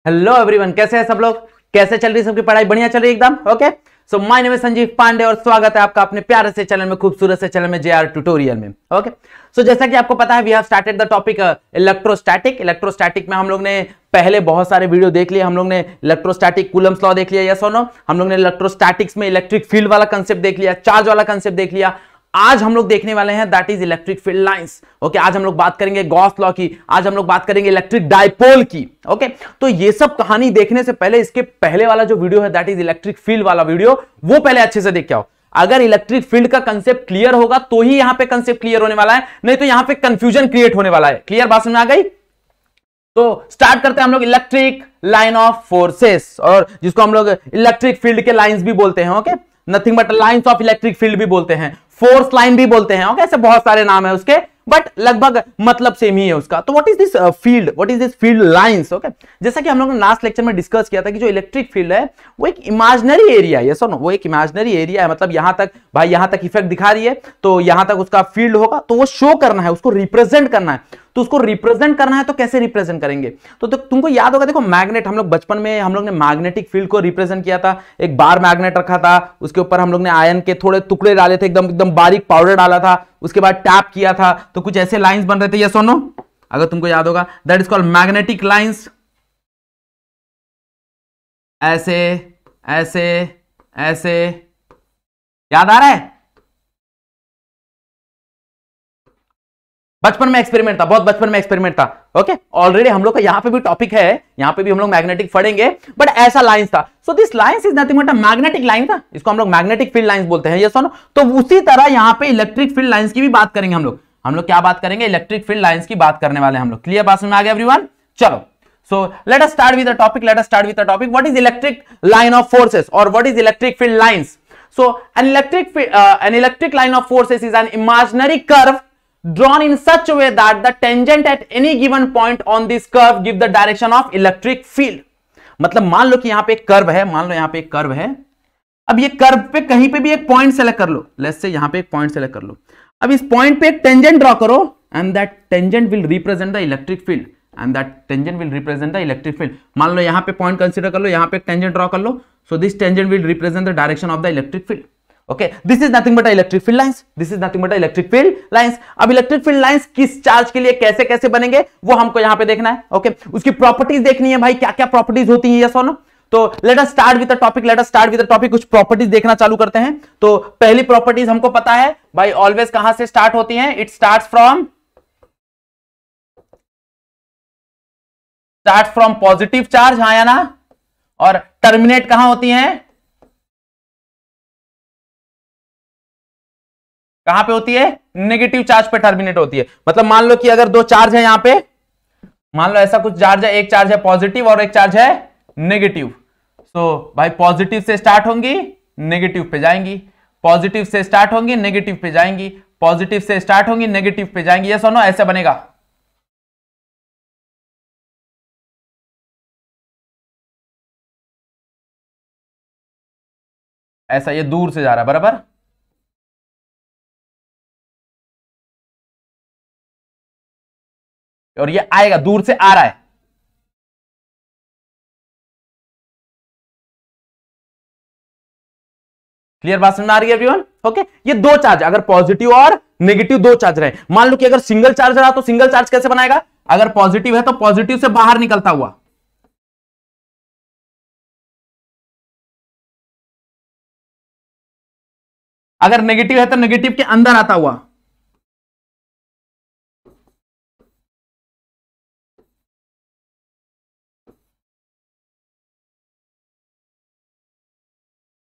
Hello everyone, कैसे हैं सब लोग? कैसे चल रही है सबकी पढ़ाई? बढ़िया चल रही है एकदम। Okay, so my name is Sanjeev Pandey और स्वागत है आपका अपने प्यारे से चैनल में, खूबसूरत से चैनल में, जेआर ट्यूटोरियल में। ओके, सो जैसा कि आपको पता है, we have started the topic electrostatic. Electrostatic में हम लोग ने पहले बहुत सारे वीडियो देख लिए। हम लोग ने इलेक्ट्रोस्टैटिक कूलम्स लॉ देख लिया, यस और नो। हम लोग ने इलेक्ट्रोस्टैटिक्स में इलेक्ट्रिक फील्ड वाला कंसेप्ट देख लिया, चार्ज वाला कंसेप्ट देख लिया। आज हम लोग देखने वाले हैं that is electric field lines. Okay, आज हम लोग बात करेंगे गॉस लॉ की, आज हम लोग बात करेंगे इलेक्ट्रिक डायपोल की। ओके, तो ये सब कहानी देखने से पहले इसके पहले वाला जो वीडियो है दैट इज इलेक्ट्रिक फील्ड वाला वीडियो, वो पहले अच्छे से देख के आओ। अगर इलेक्ट्रिक फील्ड का कंसेप्ट क्लियर होगा तो ही यहां पे कंसेप्ट क्लियर होने वाला है, नहीं तो यहां पे कंफ्यूजन क्रिएट होने वाला है। क्लियर बात समझ में आ गई? तो स्टार्ट करते हैं हम लोग इलेक्ट्रिक लाइन ऑफ फोर्सेस, और जिसको हम लोग इलेक्ट्रिक फील्ड के लाइंस भी बोलते हैं। Okay, nothing but lines of electric field भी बोलते हैं, फोर्स लाइन भी बोलते हैं। ओके, ऐसे बहुत सारे नाम है उसके, बट लगभग मतलब सेम ही है उसका। तो what is this field, what is this field lines? Okay, जैसा कि हम लोगों ने लास्ट लेक्चर में डिस्कस किया था कि जो इलेक्ट्रिक फील्ड है वो एक इमेजिनरी एरिया है। यस और नो, वो एक इमेजिनरी एरिया है। मतलब यहां तक भाई, यहां तक इफेक्ट दिखा रही है तो यहां तक उसका फील्ड होगा, तो वो शो करना है, उसको रिप्रेजेंट करना है। तो उसको रिप्रेजेंट करना है तो कैसे रिप्रेजेंट करेंगे? तो तुमको याद होगा, देखो मैग्नेट, हम लोग बचपन में हम लोग ने मैग्नेटिक फील्ड को रिप्रेजेंट किया था। एक बार मैग्नेट रखा था, उसके ऊपर हम लोग ने आयन के थोड़े टुकड़े डाले थे, एकदम एकदम बारीक पाउडर डाला था, उसके बाद टैप किया था, तो कुछ ऐसे लाइंस बन रहे थे। यस और नो, अगर तुमको याद होगा, that is called magnetic lines. ऐसे ऐसे ऐसे, याद आ रहा है? बचपन में एक्सपेरिमेंट था, बहुत बचपन में एक्सपेरिमेंट था। ओके, ऑलरेडी हम लोग का यहां पे भी टॉपिक है, यहां पे भी हम लोग मैग्नेटिक पढ़ेंगे, बट ऐसा लाइंस था। So this lines is nothing but a magnetic line था, इसको हम लोग मैग्नेटिक फील्ड लाइंस बोलते हैं। यस और नो, तो उसी तरह यहां पे इलेक्ट्रिक फील्ड लाइंस की भी बात करेंगे हम लोग। हम लोग क्या बात करेंगे? इलेक्ट्रिक फील्ड लाइंस की बात करने वाले हैं हम लोग। क्लियर बात समझ में आ गया एवरीवन? चलो, so let us start with the topic. What is electric line of forces or what is electric field lines? So an electric line of forces is an imaginary curve drawn in such a way that the tangent at any given point on this curve give the direction of electric field. मतलब मान लो कि यहां पे एक curve है, मान लो यहां पे एक कर्व है। अब ये कर्व पे कहीं पे भी एक पॉइंट सेलेक्ट कर लो, लेट्स से यहां पे एक पॉइंट सेलेक्ट कर लो। अब इस पॉइंट पे एक टेंजेंट ड्रॉ करो and that tangent will represent the electric field, and that tangent will represent the electric field. मान लो यहां पे पॉइंट कंसीडर कर लो, यहां पे टेंजेंट ड्रॉ कर लो, so this tangent will represent the direction of the electric field. Okay, this is nothing but electric field lines. This is nothing but electric field lines. अब electric field lines किस charge के लिए कैसे कैसे बनेंगे वो हमको यहां पे देखना है। ओके, उसकी प्रॉपर्टीज देखनी है भाई, क्या क्या प्रॉपर्टीज होती है, यस और नो। तो let us start with the topic, कुछ प्रॉपर्टीज देखना चालू करते हैं। तो पहली प्रॉपर्टीज हमको पता है भाई, ऑलवेज कहां से स्टार्ट होती है? It start from positive charge, हाँ या ना? और टर्मिनेट कहां होती हैं? कहां पे होती है? नेगेटिव चार्ज पे टर्मिनेट होती है। मतलब मान लो कि अगर दो चार्ज है यहां पे, मान लो ऐसा कुछ चार्ज है, एक चार्ज है पॉजिटिव और एक चार्ज है नेगेटिव। सो भाई पॉजिटिव से स्टार्ट होंगी, नेगेटिव पे जाएंगी, पॉजिटिव से स्टार्ट होंगी, नेगेटिव पे जाएंगी, पॉजिटिव से स्टार्ट होंगी, नेगेटिव पे जाएंगी। ये सुनो, ऐसे बनेगा। ऐसा, ये दूर से जा रहा है, बराबर। और ये आएगा, दूर से आ रहा है। क्लियर बात समझ में आ रही है एवरीवन? ओके, ये दो चार्ज, अगर पॉजिटिव और नेगेटिव दो चार्ज रहे, मान लो कि अगर सिंगल चार्ज रहा तो सिंगल चार्ज कैसे बनाएगा? अगर पॉजिटिव है तो पॉजिटिव से बाहर निकलता हुआ, अगर नेगेटिव है तो नेगेटिव के अंदर आता हुआ।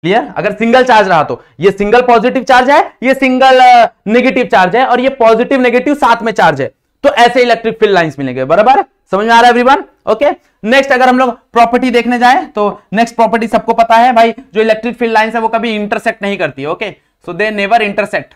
क्लियर? अगर सिंगल चार्ज रहा तो ये सिंगल पॉजिटिव चार्ज है, ये सिंगल नेगेटिव चार्ज है, और ये पॉजिटिव नेगेटिव साथ में चार्ज है, तो ऐसे इलेक्ट्रिक फील्ड लाइंस मिलेंगे। बराबर समझ में आ रहा है एवरीवन? ओके, नेक्स्ट अगर हम लोग प्रॉपर्टी देखने जाएं तो नेक्स्ट प्रॉपर्टी सबको पता है भाई, जो इलेक्ट्रिक फील्ड लाइंस है वो कभी इंटरसेक्ट नहीं करती है। Okay, so they never intersect,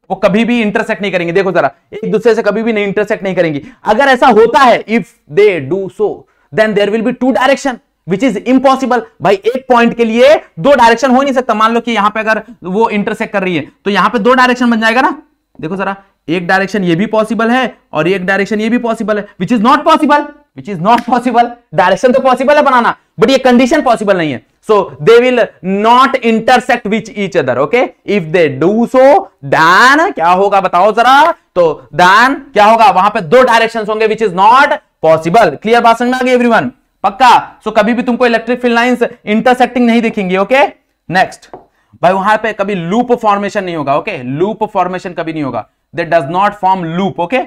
वो कभी भी इंटरसेक्ट नहीं करेंगे। देखो जरा, एक दूसरे से कभी भी नहीं इंटरसेक्ट नहीं करेंगी। अगर ऐसा होता है, if they do so, then there will be two direction which is impossible. भाई एक पॉइंट के लिए दो डायरेक्शन हो ही नहीं सकता। मान लो कि यहां पे अगर वो इंटरसेक्ट कर रही है तो यहां पे दो डायरेक्शन बन जाएगा ना। देखो जरा, एक डायरेक्शन ये भी पॉसिबल है और एक डायरेक्शन ये भी पॉसिबल है, which is not possible, which is not possible. Direction तो पॉसिबल है बनाना, बट ये कंडीशन पॉसिबल नहीं है। So they will not intersect which each other. Okay, if they do so then क्या होगा बताओ जरा, तो देन क्या होगा, वहां पे दो डायरेक्शंस होंगे विच इज नॉट पॉसिबल। क्लियर बात समझ में आ गई एवरीवन, पक्का। सो कभी भी तुमको इलेक्ट्रिक फील्ड लाइंस इंटरसेक्टिंग नहीं दिखेंगी। ओके, नेक्स्ट भाई, वहां पे कभी लूप फॉर्मेशन नहीं होगा। ओके, लूप फॉर्मेशन कभी नहीं होगा, that does not form loop. Okay,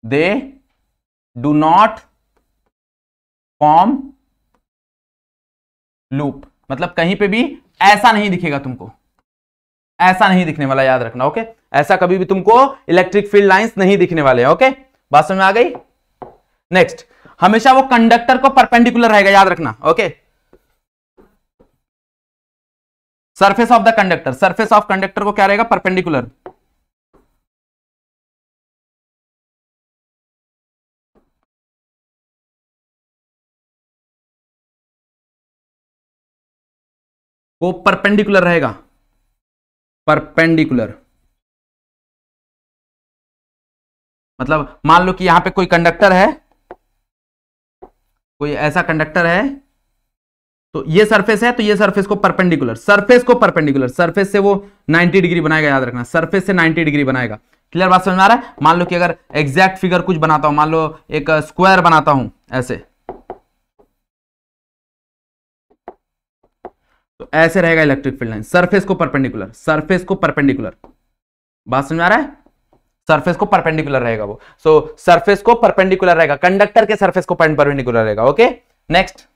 they do not form loop, मतलब कहीं पे भी ऐसा नहीं दिखेगा तुमको, ऐसा नहीं दिखने वाला, याद रखना। ओके, ऐसा कभी भी तुमको इलेक्ट्रिक फील्ड लाइंस नहीं दिखने वाले हैं। ओके, बात समझ में आ गई। नेक्स्ट, हमेशा वो कंडक्टर को परपेंडिकुलर रहेगा, याद रखना। Okay, surface of the conductor, surface of conductor को क्या रहेगा, परपेंडिकुलर। वो परपेंडिकुलर रहेगा, परपेंडिकुलर। मतलब मान लो कि यहां पे कोई कंडक्टर है, कोई ऐसा कंडक्टर है, तो ये सरफेस है, तो ये सरफेस को परपेंडिकुलर, सरफेस को परपेंडिकुलर, सरफेस से वो 90 डिग्री बनाएगा, याद रखना, सरफेस से 90 डिग्री बनाएगा। क्लियर बात समझ में आ रहा है। मान लो कि अगर एग्जैक्ट फिगर कुछ बनाता हूं, मान लो एक स्क्वायर बनाता हूं ऐसे, तो ऐसे रहेगा इलेक्ट्रिक फील्ड लाइन, सरफेस को परपेंडिकुलर, सरफेस को परपेंडिकुलर। बात समझ में आ रहा है, सरफेस को परपेंडिकुलर रहेगा वो। सो सरफेस को परपेंडिकुलर रहेगा, कंडक्टर के सरफेस को परपेंडिकुलर रहेगा। ओके, नेक्स्ट,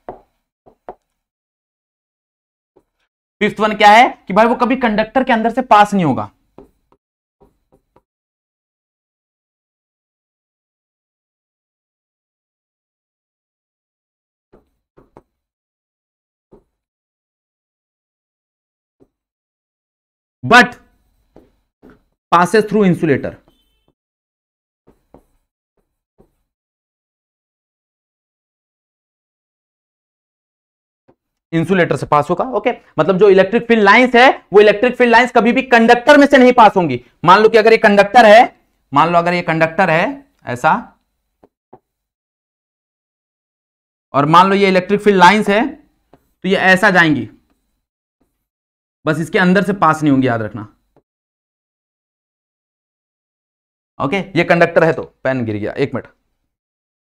फिफ्थ वन क्या है कि भाई वो कभी कंडक्टर के अंदर से पास नहीं होगा। But passes through insulator, insulator से पास होगा। ओके, मतलब जो इलेक्ट्रिक फील्ड लाइंस है, वो इलेक्ट्रिक फील्ड लाइंस कभी भी कंडक्टर में से नहीं पास होंगी। मान लो कि अगर ये कंडक्टर है, मान लो अगर ये कंडक्टर है ऐसा, और मान लो ये इलेक्ट्रिक फील्ड लाइंस है, तो ये ऐसा जाएंगी, बस इसके अंदर से पास नहीं होंगी, याद रखना। ओके, ये कंडक्टर है, तो पेन गिर गया, एक मिनट,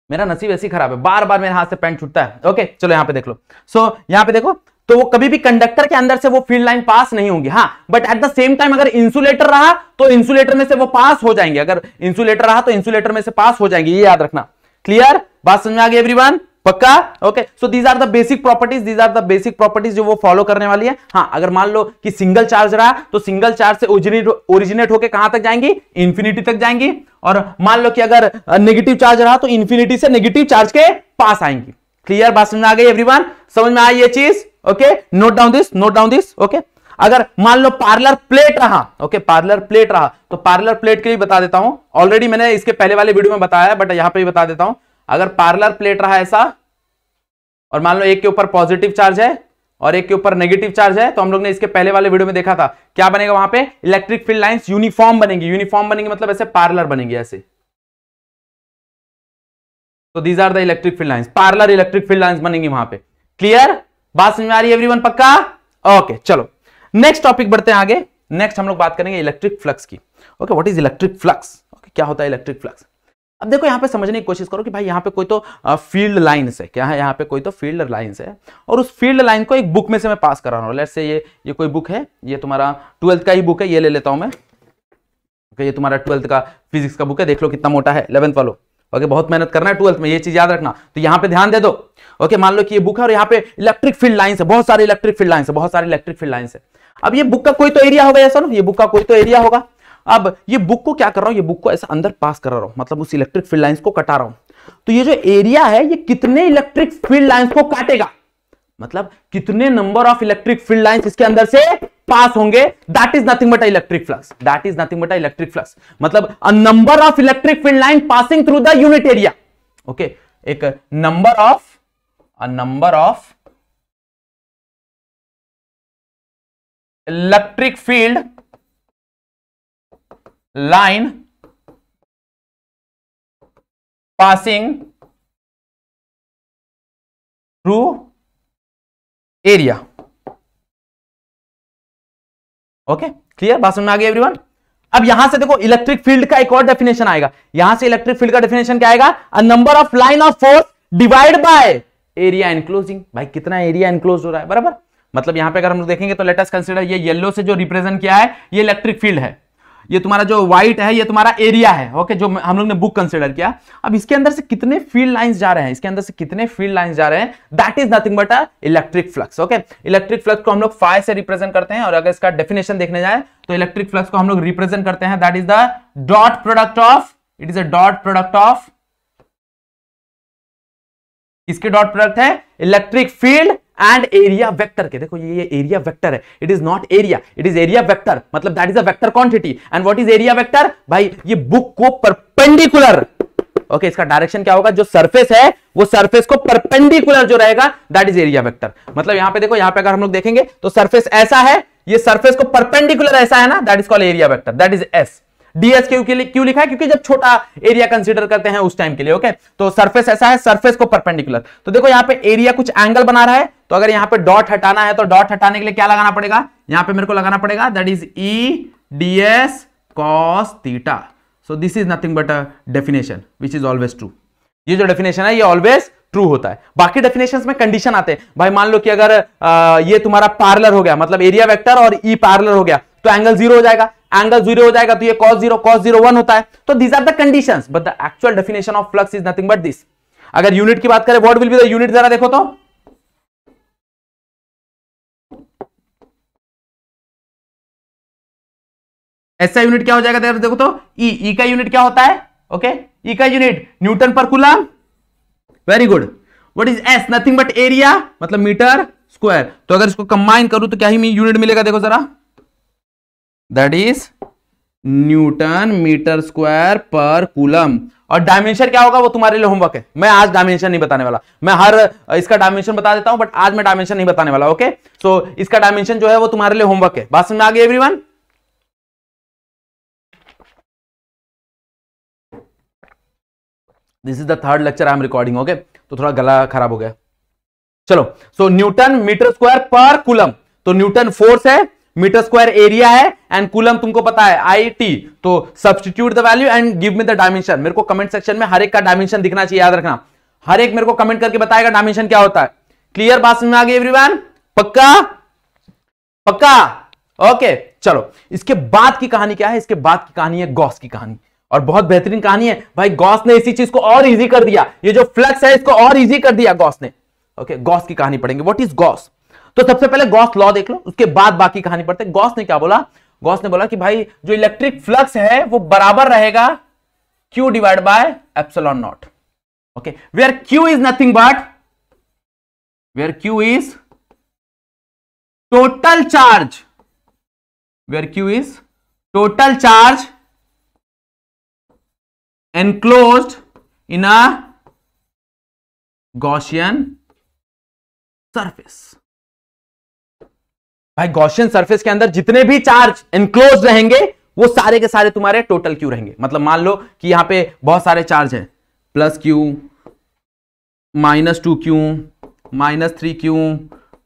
मेरा नसीब ऐसी खराब है, बार बार मेरे हाथ से पेन छूटता है। ओके, चलो यहां पे देख लो। सो यहां पे देखो, तो वो कभी भी कंडक्टर के अंदर से वो फील्ड लाइन पास नहीं होंगी। हाँ, but at the same time अगर इंसुलेटर रहा तो इंसुलेटर में से वो पास हो जाएंगे, अगर इंसुलेटर रहा तो इंसुलेटर में से पास हो जाएंगे, ये याद रखना। क्लियर बात समझ में आ गई एवरीवन, पक्का। Okay, so these are the basic properties, these are the basic properties जो वो फॉलो करने वाली है। हाँ, अगर मान लो कि सिंगल चार्ज रहा तो सिंगल चार्ज से ओरिजिनेट होकर कहां तक जाएंगी, इंफिनिटी तक जाएंगी। और मान लो कि अगर नेगेटिव चार्ज रहा तो इंफिनिटी से नेगेटिव चार्ज के पास आएंगी। क्लियर बात समझ में आ गई एवरीवन, समझ में आई ये चीज। Okay, note down this, note down this. Okay, अगर मान लो पार्लर प्लेट रहा, ओके, पार्लर प्लेट रहा, तो पार्लर प्लेट के लिए बता देता हूं, ऑलरेडी मैंने इसके पहले वाले वीडियो में बताया है, बट यहां पे भी बता देता हूं। अगर पार्लर प्लेट रहा ऐसा, और मान लो एक के ऊपर पॉजिटिव चार्ज है और एक के ऊपर नेगेटिव चार्ज है, तो हम लोग ने इसके पहले वाले वीडियो में देखा था क्या बनेगा, वहां पे इलेक्ट्रिक फील्ड लाइंस यूनिफॉर्म बनेंगी। यूनिफॉर्म बनेंगी मतलब ऐसे पार्लर बनेंगी ऐसे। तो these are the electric field lines, parallel electric field lines बनेंगी वहां पे। क्लियर बात समझ में आ रही है एवरीवन, पक्का। ओके, चलो नेक्स्ट टॉपिक बढ़ते हैं आगे। नेक्स्ट हम लोग बात करेंगे इलेक्ट्रिक फ्लक्स की। Okay, what is electric flux, okay, क्या होता है इलेक्ट्रिक फ्लक्स। अब देखो यहां पे समझने की कोशिश करो कि भाई यहां पे कोई तो फील्ड लाइंस है, क्या है यहाँ पे कोई तो फील्ड लाइंस है, और उस फील्ड लाइन को एक बुक में से मैं पास कर रहा हूँ। लेट्स से ये कोई बुक है, ये तुम्हारा 12th का ही बुक है, ये ले लेता हूं मैं। ओके, ये तुम्हारा 12th का फिजिक्स का बुक है, देख लो कितना मोटा है, 11th वालों। ओके, बहुत मेहनत करना है 12th में, ये चीज याद रखना, तो यहाँ पे ध्यान दे दो। ओके, मान लो कि ये बुक है और यहाँ पे इलेक्ट्रिक फील्ड लाइंस है, बहुत सारे इलेक्ट्रिक फील्ड लाइंस है, बहुत सारे इलेक्ट्रिक फील्ड लाइंस है। अब ये बुक का कोई तो एरिया होगा, ऐसा ना, ये बुक का कोई तो एरिया होगा। अब ये बुक को क्या कर रहा हूं, ये बुक को ऐसा अंदर पास कर रहा हूं, मतलब उस इलेक्ट्रिक फील्ड लाइंस को कटा रहा हूं। तो ये जो एरिया है ये कितने इलेक्ट्रिक फील्ड लाइंस को काटेगा, मतलब कितने number of electric field lines इसके अंदर से पास होंगे, that is nothing but electric flux, that is nothing but electric flux, मतलब a number of electric field line passing through the unit area. Okay, एक number of electric field line passing through area. Okay, clear, बात समझ में आ गई everyone. अब यहां से देखो इलेक्ट्रिक फील्ड का एक और डेफिनेशन आएगा। यहां से इलेक्ट्रिक फील्ड का डेफिनेशन क्या आएगा? अ number of line of force divide by area enclosing. भाई कितना एरिया एनक्लोज हो रहा है, बराबर। मतलब यहां पे अगर हम लोग देखेंगे तो लेट अस कंसीडर ये येलो से जो रिप्रेजेंट किया है ये इलेक्ट्रिक फील्ड है, ये तुम्हारा जो व्हाइट है ये तुम्हारा एरिया है। ओके, जो हम लोग ने बुक कंसीडर किया। अब इसके अंदर से कितने फील्ड लाइंस जा रहे हैं, इसके अंदर से कितने फील्ड लाइंस जा रहे हैं, that is nothing but a electric flux. Okay, electric flux को हम लोग फाई से रिप्रेजेंट करते हैं, और अगर इसका डेफिनेशन देखने जाए तो इलेक्ट्रिक फ्लक्स को हम लोग रिप्रेजेंट करते हैं, that is the dot product of, it is a dot product of, इसके डॉट प्रोडक्ट है electric field and area vector के। देखो ये एरिया वेक्टर है, it is not area, it is area vector, मतलब that is a vector quantity. And what is area vector? भाई ये book को परपेंडिकुलर, ओके, इसका डायरेक्शन क्या होगा? जो सरफेस है वो सरफेस को परपेंडिकुलर जो रहेगा दैट इज एरिया वेक्टर। मतलब यहां पे देखो, यहां पे अगर हम लोग देखेंगे तो सरफेस ऐसा है, ये सरफेस को परपेंडिकुलर ऐसा है ना, that is called area vector, that is S. DS क्यों लिखा है? क्योंकि जब छोटा एरिया कंसीडर करते हैं उस टाइम के लिए। ओके, तो सरफेस ऐसा है, सरफेस को परपेंडिकुलर। तो देखो यहां पे एरिया कुछ एंगल बना रहा है, तो अगर यहां पे डॉट हटाना है तो डॉट हटाने के लिए क्या लगाना पड़ेगा? यहां पे मेरे को लगाना पड़ेगा that is E DS cos theta. So this is nothing but a definition which is always true. ये जो डेफिनेशन है ये ऑलवेज ट्रू होता है। बाकी डेफिनेशंस में कंडीशन आते हैं। भाई मान लो कि अगर ये तुम्हारा पैरेलल हो गया, मतलब एरिया वेक्टर और ई पैरेलल हो गया, तो एंगल जीरो हो जाएगा, एंगल जीरो हो जाएगा तो ये cos 0 1 होता है। तो these are the conditions, but the actual definition of flux is nothing but this। अगर यूनिट की बात करें, what will be the unit, जरा देखो तो। ऐसा यूनिट क्या हो जाएगा? देखो तो ई का यूनिट क्या होता है? ओके, ई का यूनिट न्यूटन पर coulomb. Very good. What is S? Nothing but area, मतलब मीटर स्क्वायर। तो अगर इसको कंबाइन करूं तो क्या ही यूनिट मिलेगा? देखो जरा, that is newton metre square per coulomb. और डायमेंशन क्या होगा वो तुम्हारे लिए होमवर्क है। मैं आज डायमेंशन नहीं बताने वाला, मैं हर इसका डायमेंशन बता देता हूं, बट आज मैं डायमेंशन नहीं बताने वाला। ओके, सो इसका डायमेंशन जो है वो तुम्हारे लिए होमवर्क है। बात समझ में आ गई everyone? This is the third lecture I am recording. Okay, तो थोड़ा गला खराब हो गया। चलो, सो Newton metre square per coulomb, तो न्यूटन फोर्स है, मीटर स्क्वायर एरिया है, एंड कूलम तुमको पता है IT। तो substitute the value and give me the dimension. मेरे को कमेंट सेक्शन में हर एक का डायमेंशन दिखना चाहिए, याद रखना। हर एक मेरे को कमेंट करके बताएगा डायमेंशन क्या होता है। क्लियर, बात समझ में आ गई एवरीवन? पक्का पक्का? ओके, चलो इसके बाद की कहानी क्या है? इसके बाद की कहानी है गॉस की कहानी, और बहुत बेहतरीन कहानी है। भाई गॉस ने इसी चीज को और इजी कर दिया, ये जो फ्लक्स है इसको और इजी कर दिया गॉस ने। ओके, गॉस की कहानी पढ़ेंगे। What is Gauss? तो सबसे पहले गॉस लॉ देख लो, उसके बाद बाकी कहानी पढ़ते हैं। गॉस ने क्या बोला? गॉस ने बोला कि भाई जो इलेक्ट्रिक फ्लक्स है वो बराबर रहेगा Q divide by epsilon naught. Okay, where Q is nothing but, where Q is total charge, where Q is total charge enclosed in a Gaussian surface। भाई गॉसियन सरफेस के अंदर जितने भी चार्ज एनक्लोज रहेंगे वो सारे के सारे तुम्हारे टोटल क्यू रहेंगे। मतलब मान लो कि यहां पे बहुत सारे चार्ज हैं, +Q, -2Q, -3Q,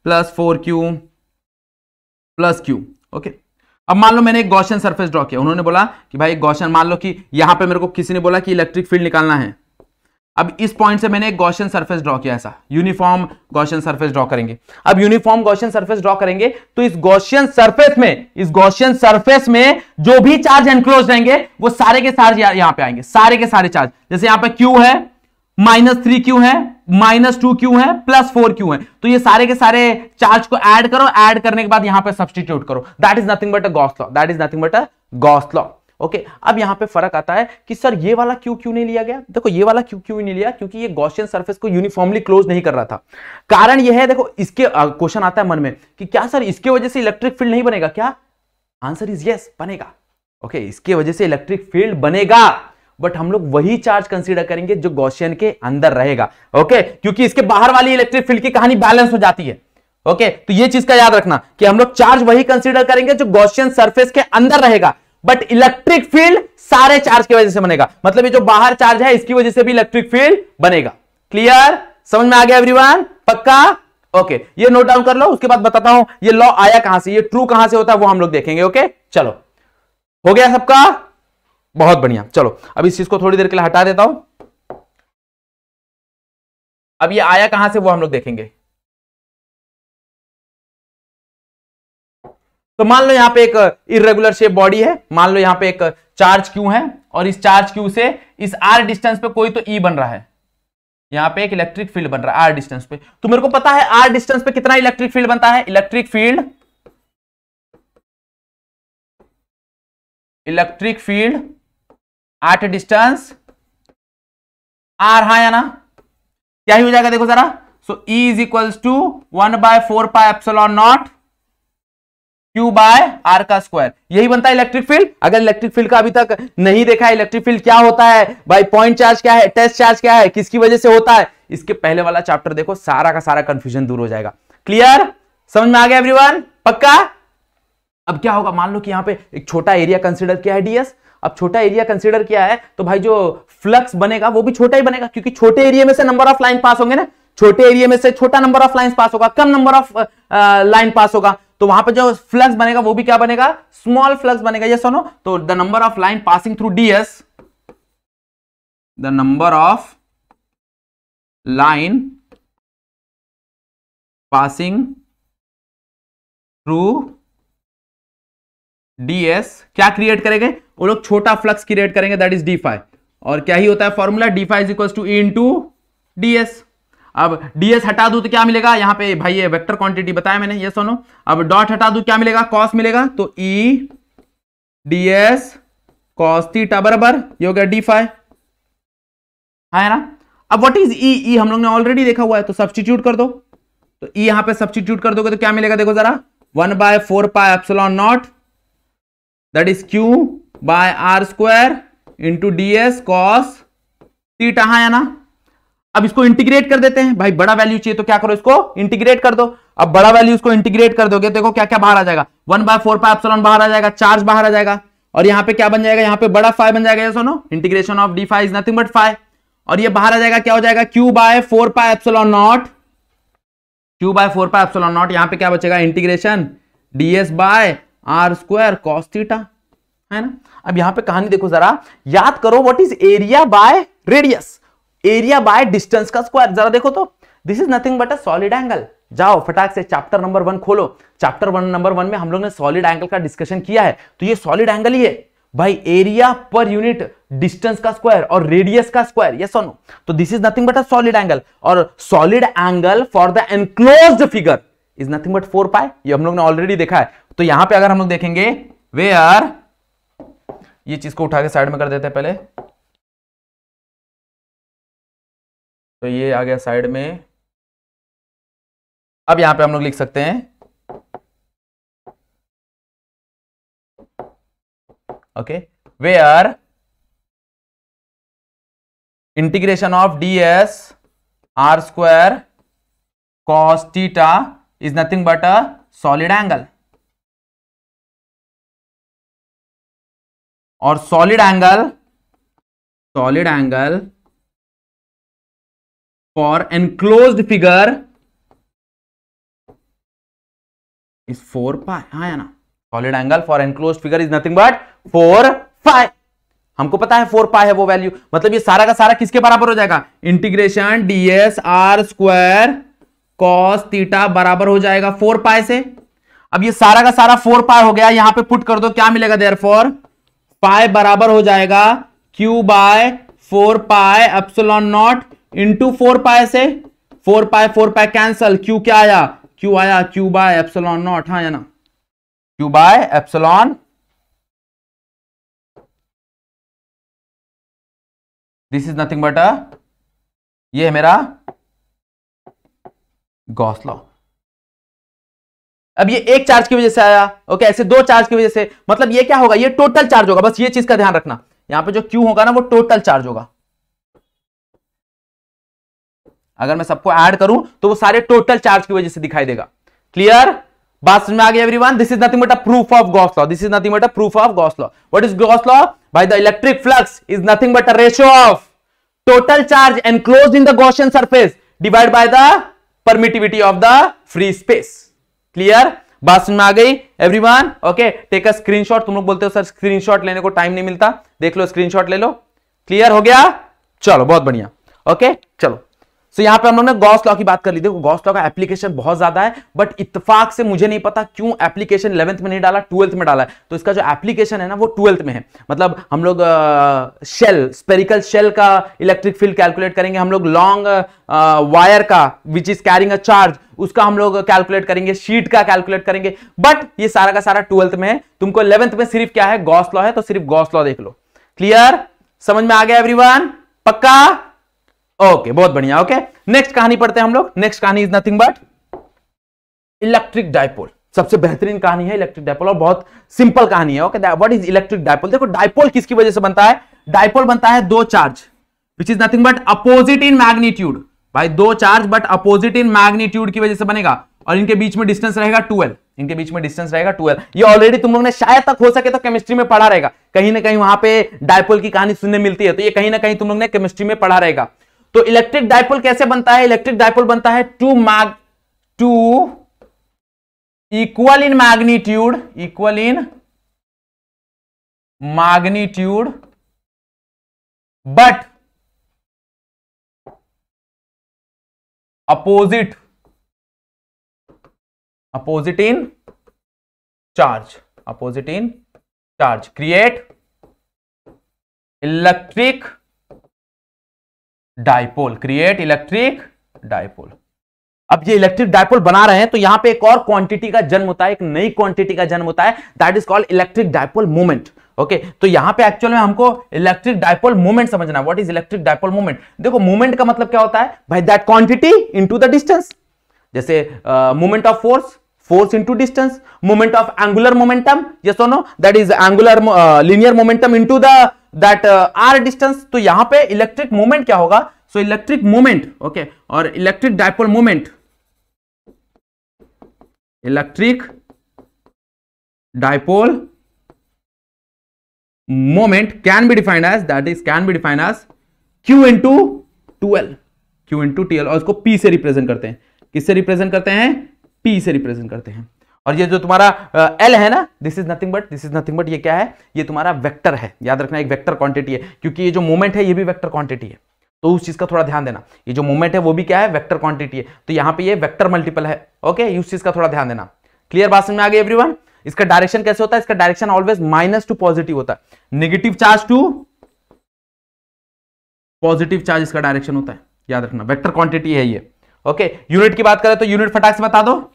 +4Q, +Q। Okay, अब मान लो मैंने एक गॉसियन सरफेस ड्रॉ किया, उन्होंने बोला कि भाई गॉसियन, मान लो कि यहां पे मेरे को किसी ने बोला कि इलेक्ट्रिक फील्ड निकालना है। अब इस पॉइंट से मैंने एक गॉसियन सरफेस ड्रॉ किया, ऐसा यूनिफॉर्म गॉसियन सरफेस ड्रॉ करेंगे। अब यूनिफॉर्म गॉसियन सरफेस ड्रॉ करेंगे तो इस गॉसियन सरफेस में जो भी चार्ज एनक्लोज रहेंगे वो सारे के सारे यहां पे आएंगे, सारे के सारे चार्ज। जैसे यहां पे Q है, -3Q है, -2Q है, +4Q है, तो ये सारे के सारे चार्ज को ऐड करो, ऐड करने के बाद यहां पे सब्स्टिट्यूट करो। That is nothing but a Gauss law, that is nothing but a Gauss law. Okay, अब यहां पे फर्क आता है कि सर ये वाला क्यू क्यों नहीं लिया गया? देखो ये वाला क्यू क्यों नहीं लिया, क्योंकि ये गॉसियन सरफेस को यूनिफॉर्मली क्लोज नहीं कर रहा था। कारण ये है, देखो इसके क्वेश्चन आता है मन में कि क्या सर इसके वजह से इलेक्ट्रिक फील्ड नहीं बनेगा क्या? आंसर इज यस, बनेगा। ओके, इसके वजह से इलेक्ट्रिक फील्ड बनेगा, बट हम लोग वही चार्ज कंसीडर करेंगे जो गॉसियन के अंदर रहेगा। ओके, क्योंकि इसके बाहर वाली इलेक्ट्रिक फील्ड की कहानी बैलेंस हो जाती है। ओके, तो ये चीज का याद रखना कि हम लोग चार्ज वही कंसीडर करेंगे जो गॉसियन सरफेस के अंदर रहेगा, बट इलेक्ट्रिक फील्ड सारे चार्ज की वजह से बनेगा। मतलब ये जो बाहर चार्ज है इसकी वजह से भी इलेक्ट्रिक फील्ड बनेगा। क्लियर, समझ में आ गया एवरीवन? पक्का? ओके, ये नोट डाउन कर लो, उसके बाद बताता हूं ये लॉ आया कहां से, ये ट्रू कहां से होता है वो हम लोग देखेंगे। ओके चलो, हो गया सबका? बहुत बढ़िया। चलो अब इस चीज को थोड़ी देर के लिए हटा देता हूं। अब ये आया कहां से वो हम लोग देखेंगे। तो मान लो यहां पे एक इरेगुलर शेप बॉडी है, मान लो यहां पे एक चार्ज क्यू है, और इस चार्ज क्यू से इस आर डिस्टेंस पे कोई तो ई बन रहा है, यहां पे एक इलेक्ट्रिक फील्ड बन रहा है आर डिस्टेंस पे। तो मेरे को पता है आर डिस्टेंस पे कितना इलेक्ट्रिक फील्ड बनता है। Electric field at distance R, हाँ या ना? क्या ही हो जाएगा देखो जरा। So E is equals to 1/4πε0 Q by R का स्क्वायर, यही बनता है इलेक्ट्रिक फील्ड। अगर इलेक्ट्रिक फील्ड का अभी तक नहीं देखा है, इलेक्ट्रिक फील्ड क्या होता है भाई, पॉइंट चार्ज क्या है, टेस्ट चार्ज क्या है, किसकी वजह से होता है, इसके पहले वाला चैप्टर देखो, सारा का सारा कंफ्यूजन दूर हो जाएगा। क्लियर, समझ में आ गया एवरीवन? पक्का? अब क्या होगा, मान लो कि यहां पे एक छोटा एरिया कंसीडर किया है ds। अब छोटा एरिया कंसीडर किया है तो भाई जो फ्लक्स बनेगा वो भी छोटा ही बनेगा, क्योंकि छोटे एरिया में से नंबर ऑफ लाइन पास होंगे ना, छोटे एरिया में से छोटा नंबर ऑफ लाइन पास होगा, कम नंबर ऑफ लाइन पास होगा, तो वहां पे जो फ्लक्स बनेगा वो भी क्या बनेगा, स्मॉल फ्लक्स बनेगा। ये सुनो, तो the number of line passing through ds, the number of line passing through ds क्या क्रिएट करेंगे, वो लोग छोटा फ्लक्स क्रिएट करेंगे, दैट इज d फाई। और क्या ही होता है formula, d phi is equal to e into ds। अब ds हटा दूं तो क्या मिलेगा, यहां पे भाई ये वेक्टर क्वांटिटी बताया मैंने, ये सुनो। अब डॉट हटा दूं क्या मिलेगा, कॉस मिलेगा, तो e ds cos थीटा बराबर, ये हो गया d फाई, है ना। अब व्हाट इज e हम लोग ने ऑलरेडी देखा हुआ है, तो सब्स्टिट्यूट कर दो। तो e यहां पे सब्स्टिट्यूट कर दोगे तो क्या मिलेगा देखो जरा, 1/4πε0 that is q by are square into ds cos theta, है ना। अब इसको इंटीग्रेट कर देते हैं, भाई बड़ा वैल्यू चाहिए तो क्या करो, इसको इंटीग्रेट कर दो। अब बड़ा वैल्यू इसको इंटीग्रेट कर दोगे, देखो क्या क्या बाहर आ जाएगा, 1/4πε बाहर आ जाएगा, चार्ज बाहर आ जाएगा, और यहां पे क्या बन जाएगा, यहां पे बड़ा फाई बन जाएगा। ये सुनो, integration of d phi is nothing but phi, और ये बाहर आ जाएगा, क्या हो जाएगा, q/4πε0, q/4πε0, यहां पे क्या बचेगा, integration ds by are square cos theta, है ना। अब यहां पे कहानी देखो जरा, याद करो what is area by radius, area by distance का स्क्वायर, जरा देखो तो, this is nothing but a solid angle. जाओ फटाक से चैप्टर नंबर 1 खोलो, चैप्टर नंबर 1 में हम लोग ने सॉलिड एंगल का डिस्कशन किया है, तो ये सॉलिड एंगल ही है भाई, एरिया पर यूनिट डिस्टेंस का स्क्वायर और रेडियस का स्क्वायर, यस और नो। तो this is nothing but a solid angle, और solid angle for the enclosed figure is nothing but 4 pi, ये हम लोग ने ऑलरेडी देखा है। तो यहां पे अगर हम लोग देखेंगे, वेयर, ये चीज को उठा के साइड में कर देते हैं पहले, तो ये आ गया साइड में। अब यहां पे हम लोग लिख सकते हैं, okay, where integration of ds are square cos theta is nothing but a solid angle, और solid angle for enclosed figure is 4 pi, हाँ या ना। Solid angle for enclosed figure is nothing but 4 pi, हमको पता है 4 पाई है वो value, मतलब ये सारा का सारा किसके बराबर हो जाएगा, integration ds are square cos theta बराबर हो जाएगा 4 पाई से। अब ये सारा का सारा 4 पाई हो गया, यहां पे पुट कर दो, क्या मिलेगा, देयरफॉर पाई बराबर हो जाएगा q by 4 pi epsilon naught into 4 pi से, 4 पाई कैंसल, q क्या आया, q आया q बाय एप्सिलॉन नॉट, हाँ या ना, q by epsilon, this is nothing but ये है मेरा गॉस लॉ। अब ये एक चार्ज की वजह से आया, ओके, ऐसे दो चार्ज की वजह से, मतलब ये क्या होगा, ये टोटल चार्ज होगा, बस ये चीज का ध्यान रखना, यहां पे जो Q होगा ना वो टोटल चार्ज होगा। अगर मैं सबको ऐड करूं तो वो सारे टोटल चार्ज की वजह से दिखाई देगा। क्लियर? बात समझ में आ गई everyone? This is nothing but a proof of Gauss law. This is nothing but a proof of Gauss law. What is Gauss law? भाई the electric flux is nothing but a ratio of total charge enclosed in the Gaussian surface divide by the permittivity of the free space. Clear? बात समझ में आ गई everyone? Okay, take a screenshot. तुम लोग बोलते हो सर स्क्रीनशॉट लेने को टाइम नहीं मिलता. देख लो, स्क्रीनशॉट ले लो. क्लियर हो गया? चलो, बहुत बढ़िया. ओके, चलो. सो यहां पे हम लोग ने गॉस लॉ की बात कर ली. देखो, गॉस लॉ का एप्लीकेशन बहुत ज्यादा है, बट इत्तेफाक से मुझे नहीं पता क्यों एप्लीकेशन 11th में नहीं डाला, 12th में डाला है. तो इसका जो एप्लीकेशन है ना, वो 12th में है. मतलब हम लोग शेल, स्पेरिकल शेल का इलेक्ट्रिक फील्ड कैलकुलेट करेंगे. हम लोग लॉन्ग वायर का which is carrying a charge, उसका हम लोग कैलकुलेट करेंगे. शीट का कैलकुलेट करेंगे. बट ये सारा का सारा 12th में है. तुमको 11th में सिर्फ क्या है? गॉस लॉ है. तो सिर्फ गॉस लॉ देख लो. क्लियर? समझ में आ गया एवरीवन? पक्का? ओके, बहुत बढ़िया. ओके, नेक्स्ट कहानी पढ़ते हैं हम लोग. नेक्स्ट कहानी is nothing but electric dipole. सबसे बेहतरीन कहानी है इलेक्ट्रिक डायपोल, और बहुत सिंपल कहानी है. Okay, what is electric dipole? देखो, डायपोल किसकी वजह से बनता है? डायपोल बनता है दो charge which is nothing but opposite in magnitude. भाई, दो charge but opposite in magnitude की वजह से बनेगा, और इनके बीच में डिस्टेंस रहेगा 12. इनके बीच में डिस्टेंस रहेगा 12. ये ऑलरेडी तुम लोग ने शायद तक हो सके तो केमिस्ट्री में पढ़ा रहेगा. कहीं ना कहीं वहां पे डायपोल की कहानी सुनने मिलती है, तो ये कहीं ना कहीं तुम लोग ने केमिस्ट्री में पढ़ा रहेगा. तो इलेक्ट्रिक डायपोल कैसे बनता है? इलेक्ट्रिक डायपोल बनता है two equal in magnitude but opposite in charge create electric dipole. अब ये इलेक्ट्रिक डायपोल बना रहे हैं, तो यहां पे एक और क्वांटिटी का जन्म होता है, एक नई क्वांटिटी का जन्म होता है. That is called electric dipole moment. Okay, तो यहां पे एक्चुअल में हमको इलेक्ट्रिक डायपोल मोमेंट समझना है. What is electric dipole moment? देखो, मोमेंट का मतलब क्या होता है भाई? That quantity into the distance. जैसे moment of force into distance, moment of angular momentum, yes और no, that is angular linear momentum into that R distance. तो यहां पे इलेक्ट्रिक मोमेंट क्या होगा? सो इलेक्ट्रिक मोमेंट, ओके, और electric dipole moment, electric dipole moment can be defined as, that is can be defined as Q into 12, और इसको P से represent करते हैं. किससे रिप्रेजेंट करते हैं? P से रिप्रेजेंट करते हैं. और ये जो तुम्हारा L है ना, दिस इज नथिंग बट ये क्या है? ये तुम्हारा वेक्टर है. याद रखना, एक वेक्टर क्वांटिटी है, क्योंकि ये जो मोमेंट है ये भी वेक्टर क्वांटिटी है. तो उस चीज का थोड़ा ध्यान देना. ये जो मोमेंट है वो भी क्या है? वेक्टर क्वांटिटी है. तो यहां पे ये वेक्टर मल्टीपल है. ओके, उस चीज का थोड़ा ध्यान देना. क्लियर? बात समझ में आ गई एवरीवन? इसका डायरेक्शन कैसे होता है? इसका direction always minus to positive होता है. Negative charge to positive charge इसका डायरेक्शन होता है. याद रखना, वेक्टर क्वांटिटी है ये. ओके, यूनिट की बात करें तो यूनिट फटाक से बता दो.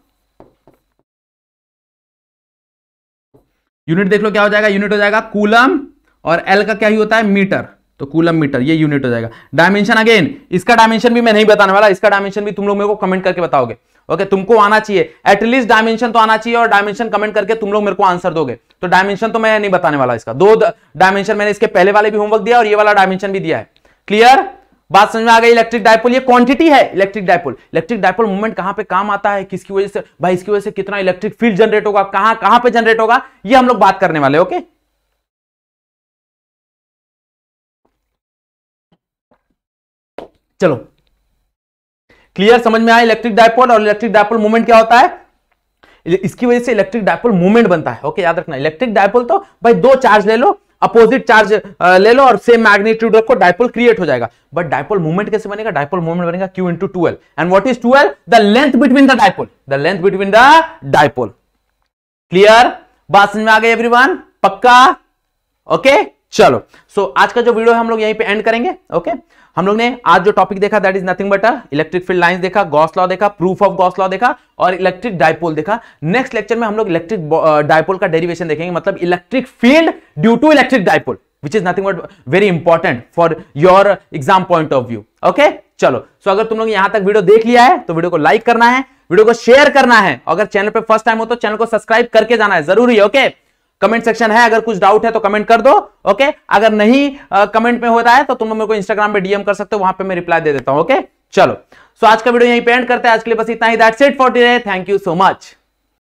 यूनिट देख लो क्या हो जाएगा? यूनिट हो जाएगा कूलम, और एल का क्या ही होता है? मीटर. तो कूलम मीटर, ये यूनिट हो जाएगा. डायमेंशन अगेन, इसका डायमेंशन भी मैं नहीं बताने वाला. इसका डायमेंशन भी तुम लोग मेरे को कमेंट करके बताओगे. ओके, तुमको आना चाहिए एटलीस्ट डायमेंशन तो आना चाहिए, और डायमेंशन कमेंट करके तुम लोग मेरे को आंसर दोगे. तो डायमेंशन तो मैं नहीं बताने वाला. इसका 2 डायमेंशन मैंने इसके पहले वाले भी होमवर्क दिया, और ये वाला डायमेंशन भी दिया है. क्लियर? बात समझ में आ गई? इलेक्ट्रिक डायपोल ये क्वांटिटी है. इलेक्ट्रिक डायपोल मूवमेंट कहां पे काम आता है, किसकी वजह से? भाई, इसकी वजह से कितना इलेक्ट्रिक फील्ड जनरेट होगा, कहां पे जनरेट होगा, ये हम लोग बात करने वाले. ओके, चलो. क्लियर? समझ में आया इलेक्ट्रिक डायपोल और इलेक्ट्रिक डायपोल मूवमेंट क्या होता है? इसकी वजह से इलेक्ट्रिक डायपोल मूवमेंट बनता है. ओके, याद रखना, इलेक्ट्रिक डायपोल तो भाई दो चार्ज ले लो, अपोजिट चार्ज ले लो, और सेम मैग्नीट्यूड रखो, डायपोल क्रिएट हो जाएगा. बट डायपोल मूवमेंट कैसे बनेगा? डायपोल मूवमेंट बनेगा Q into 12. And what is 12? The length between the dipole. Clear? बात समझ में आ गई एवरीवन? पक्का? ओके, चलो. सो आज का जो वीडियो है हम लोग यहीं पे एंड करेंगे. ओके, हम लोग ने आज जो टॉपिक देखा that is nothing but electric field lines देखा, गॉस लॉ देखा, प्रूफ ऑफ गॉस लॉ देखा, और इलेक्ट्रिक डायपोल देखा. नेक्स्ट लेक्चर में हम लोग इलेक्ट्रिक डायपोल का डेरिवेशन देखेंगे, मतलब electric field due to electric dipole, which is nothing but very important for your exam point of view. Okay, चलो. सो अगर तुम लोग यहां तक वीडियो देख लिया है तो वीडियो को लाइक करना है, वीडियो को शेयर करना है. अगर चैनल पे फर्स्ट टाइम हो तो चैनल को सब्सक्राइब करके जाना है, जरूरी है. ओके, कमेंट सेक्शन है, अगर कुछ डाउट है तो कमेंट कर दो. ओके, अगर नहीं कमेंट में होता है तो तुम लोग मेरे को इंस्टाग्राम पे डीएम कर सकते हो, वहां पे मैं रिप्लाई दे देता हूं. ओके, चलो, सो आज का वीडियो यहीं पे एंड करते हैं। आज के लिए बस इतना ही। That's it for today. Thank you so much.